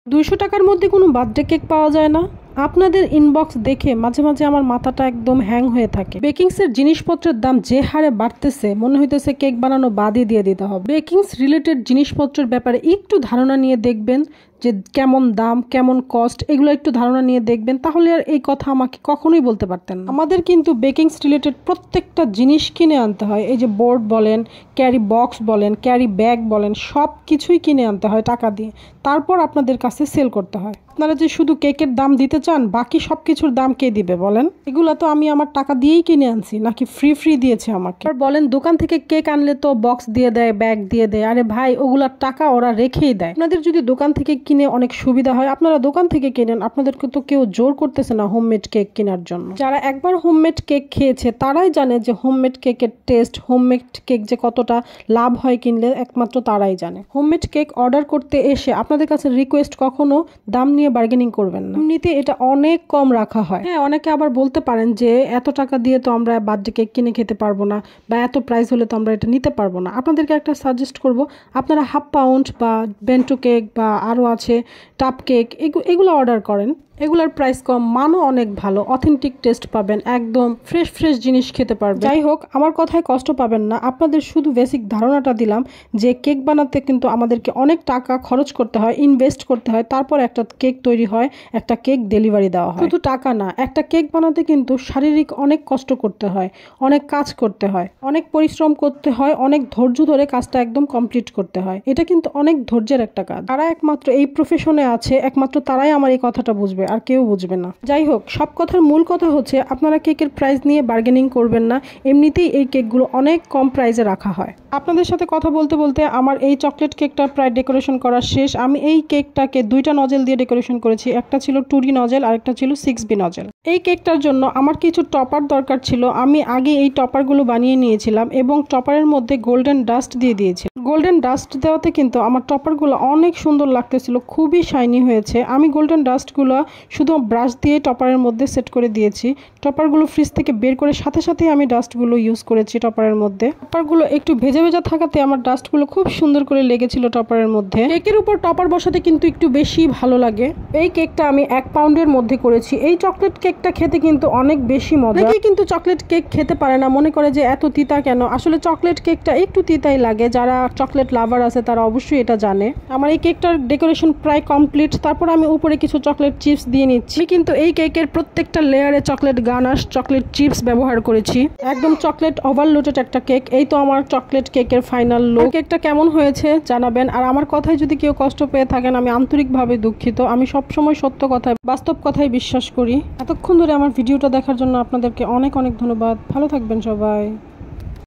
200 টাকার মধ্যে কোনো বার্থডে কেক পাওয়া যায় না? আপনাদের ইনবক্স দেখে মাঝে মাঝে আমার মাথাটা একদম হ্যাং হয়ে থাকে। বেকিংসের জিনিসপত্রের দাম যে হারে বাড়তেছে মনে হইতেছে কেক বানানো বাদই দিয়ে দিতে হবে। বেকিংস রিলেটেড জিনিসপত্রের ব্যাপারে একটু ধারণা নিয়ে দেখবেন যে কেমন দাম, কেমন কস্ট, এগুলো একটু ধারণা নিয়ে দেখবেন, তাহলে আর এই কথা আমাকে কখনোই বলতে পারতেন না। আমাদের কিন্তু বেকিংস রিলেটেড প্রত্যেকটা জিনিস কিনে আনতে হয়। এই যে বোর্ড বলেন, ক্যারি বক্স বলেন, ক্যারি ব্যাগ বলেন, সব কিছুই কিনে আনতে হয় টাকা দিয়ে, তারপর আপনাদের কাছে সেল করতে হয়। আপনারা যে শুধু কেকের দাম দিতে চান, বাকি সব কিছুর দাম কে দিবে বলেন? এগুলো তো আমি আমার টাকা দিয়েই কিনে আনছি, নাকি ফ্রি দিয়েছে আমাকে? আর বলেন দোকান থেকে কেক আনলে তো বক্স দিয়ে দেয়, ব্যাগ দিয়ে দেয়। আরে ভাই, ওগুলার টাকা ওরা রেখেই দেয়। আপনাদের যদি দোকান থেকে কিনে অনেক সুবিধা হয়, আপনারা দোকান থেকে কেনেন। আপনাদেরকে তো কেউ জোর করতেছে না হোমমেড কেক কেনার জন্য। যারা একবার হোমমেড কেক খেয়েছে তারাই জানে যে হোমমেড কেকের টেস্ট, হোমমেড কেক যে কতটা লাভ হয় কিনলে, একমাত্র তারাই জানে। হোমমেড কেক অর্ডার করতে এসে আপনাদের কাছে রিকোয়েস্ট কখনো দাম নিয়ে বার্গেনিং করবেন না। এমনিতে এটা অনেক কম রাখা হয়। হ্যাঁ, অনেকে আবার বলতে পারেন যে এত টাকা দিয়ে তো আমরা বার্থডে কেক কিনে খেতে পারবো না, বা এত প্রাইস হলে তো আমরা এটা নিতে পারবো না। আপনাদেরকে একটা সাজেস্ট করব, আপনারা হাফ পাউন্ড বা বেন্টো কেক বা আরও আছে টাপ কেক, এগুলো অর্ডার করেন। এগুলার প্রাইস কম, মানও অনেক ভালো, অথেন্টিক টেস্ট পাবেন, একদম ফ্রেশ জিনিস খেতে পারবেন। যাই হোক, আমার কথায় কষ্ট পাবেন না, আপনাদের শুধু বেসিক ধারণাটা দিলাম যে কেক বানাতে কিন্তু আমাদেরকে অনেক টাকা খরচ করতে হয়, ইনভেস্ট করতে হয়, তারপর একটা কেক তৈরি হয়, একটা কেক ডেলিভারি দেওয়া হয়। শুধু টাকা না, একটা কেক বানাতে কিন্তু শারীরিক অনেক কষ্ট করতে হয়, অনেক কাজ করতে হয়, অনেক পরিশ্রম করতে হয়, অনেক ধৈর্য ধরে কাজটা একদম কমপ্লিট করতে হয়। এটা কিন্তু অনেক ধৈর্যের একটা কাজ। যারা একমাত্র এই প্রফেশনে আছে, একমাত্র তারাই আমার এই কথাটা বুঝবে, আর কেউ বুঝবে না। যাই হোক, সব কথার মূল কথা হচ্ছে আপনারা কেকের প্রাইস নিয়ে বার্গেনিং করবেন না। এমনিতেই এই কেকগুলো অনেক কম প্রাইসে রাখা হয়। আপনাদের সাথে কথা বলতে বলতে আমার এই চকলেট কেকটা প্রায় ডেকোরেশন করা শেষ। আমি এই কেকটাকে 2টা নজেল দিয়ে ডেকোরেশন করেছি। একটা ছিল 2D নজেল আর একটা ছিল 6B নজেল। এই কেকটার জন্য আমার কিছু টপার দরকার ছিল। আমি আগে এই টপারগুলো বানিয়ে নিয়েছিলাম এবং টপারের মধ্যে গোল্ডেন ডাস্ট দিয়ে দিয়েছি। গোল্ডেন ডাস্ট দেওয়াতে কিন্তু আমার টপারগুলো অনেক সুন্দর লাগতেছিল, খুবই শাইনি হয়েছে। আমি গোল্ডেন ডাস্টগুলো শুধু ব্রাশ দিয়ে টপারের মধ্যে সেট করে দিয়েছি। টপারগুলো ফ্রিজ থেকে বের করে সাথে সাথেই আমি ডাস্টগুলো ইউজ করেছি টপারের মধ্যে। টপারগুলো একটু ভেজা ভেজা থাকাতে আমার ডাস্টগুলো খুব সুন্দর করে লেগেছিল টপারের মধ্যে। কেকের উপর টপার বসাতে কিন্তু একটু বেশি ভালো লাগে। এই কেকটা আমি 1 পাউন্ডের মধ্যে করেছি। এই চকলেট কেকটা খেতে কিন্তু অনেক বেশি মজা। অনেকেই কিন্তু চকলেট কেক খেতে পারে না, মনে করে যে এত তিতা কেন। আসলে চকলেট কেকটা একটু তিতাই লাগে। যারা চকলেট লাভার আছে তারা অবশ্যই এটা জানে। আমার এই কেকটার ডেকোরেশন প্রায় কমপ্লিট। তারপর আমি উপরে কিছু চকলেট চিপস দিয়ে নিচ্ছি। কিন্তু এই কেকের প্রত্যেকটা লেয়ারে চকলেট গানাশ, চকলেট চিপস ব্যবহার করেছি। একদম চকলেট ওভারলোডেড একটা কেক। এই তো আমার চকলেট কেকের ফাইনাল লুক। কেকটা কেমন হয়েছে জানাবেন। আর আমার কথায় যদি কেউ কষ্ট পেয়ে থাকেন, আমি আন্তরিকভাবে দুঃখিত। আমি সবসময় সত্য কথায়, বাস্তব কথাই বিশ্বাস করি। এতক্ষণ ধরে আমার ভিডিওটা দেখার জন্য আপনাদেরকে অনেক ধন্যবাদ। ভালো থাকবেন সবাই।